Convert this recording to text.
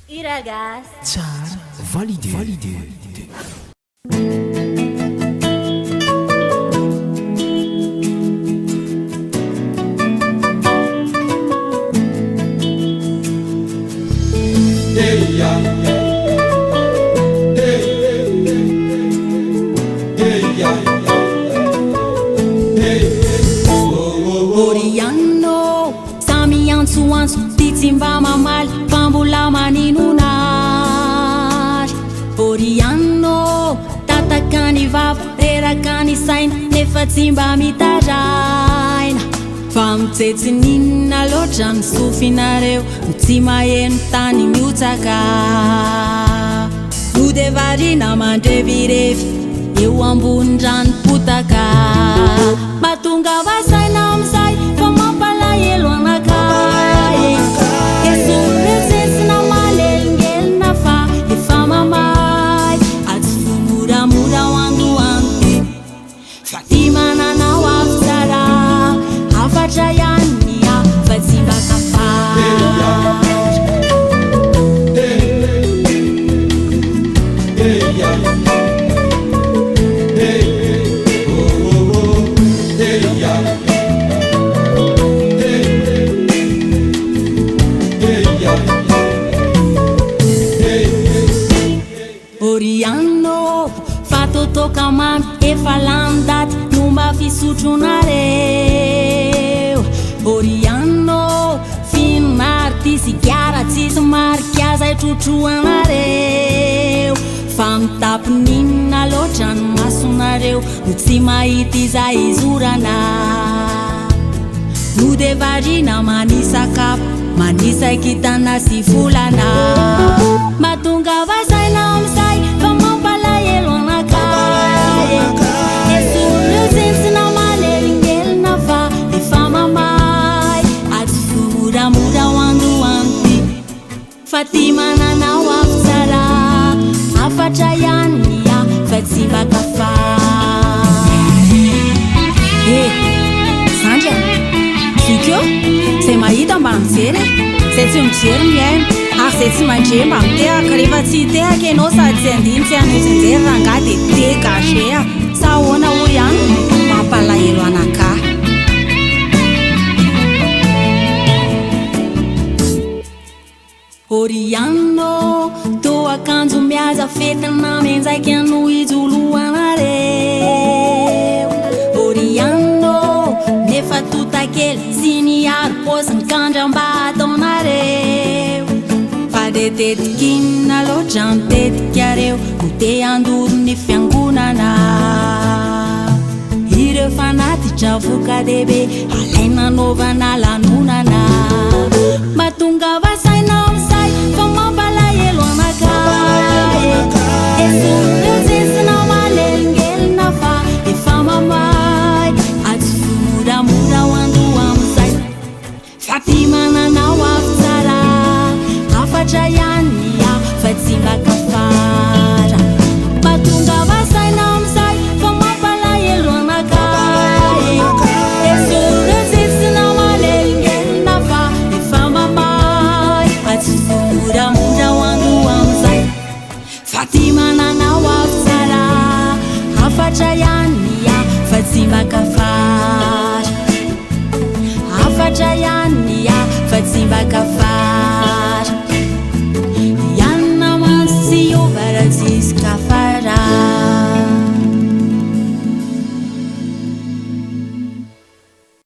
I ragazzi. Tsara, valide. Oriano, sami antso titsimba mamaly pambola maninonary. Oriano, tatakany vava rerakany saina nefa tsy mba mitaraina. Fa mitsetsin'inona loatra ny sofinareo no tsy maheno tany miotsaka. No de varina mandrevirevy eo ambony ranopotaka. Mahatonga vasaina amizay fa mampalahelo anakay. Esoretsetsina malelongelona fa efa mamay. Atsy vomoramora ho andohanty fa ty manana ho avy tsara. Afatra ihany ny fa tsy mbakafary. Oriano, fatotoka mamy efa lany daty no mba fisotronareo. Oriano, finona artisy giara tsisy marika zay trotroanareo. Fa mitapininona loatra ny masonareo no tsy mahita izay izorana. No de varina manisakapa manisakitana sy volana. Mahatonga vasaina amizay fa mampalahelo anakay. Esoretsetsina malelongelona fa efa mamay. Atsy vomoramora ho andohanty fa ty manana ho avy tsara. Afatra ihany ny fa tsy mbakafary. Zandry zokeo zay mahita mba mijery zay tsy mijery miaina ary zay tsy mandre mba mitehaka. Rehefa tsy hitehaka ianao sady tsy andiny tsy anosinjery rangah de dégagé sa ahoana hoy ihany mampalahelo anakah. Oriano, tô akanjo mihaja fetina menjaiky ano ijoloanareo. Oriano, nefa totakely sy ny aro-pôsy ny kandra mba ataonareo. Fa de tetikinina loatra mitetikareo no te andoro ny fiangonana. Ireo fanatitra voka dehibe alaina anaovana lanonana. Mahatonga vasaina amizay fa mampalahelo anakay.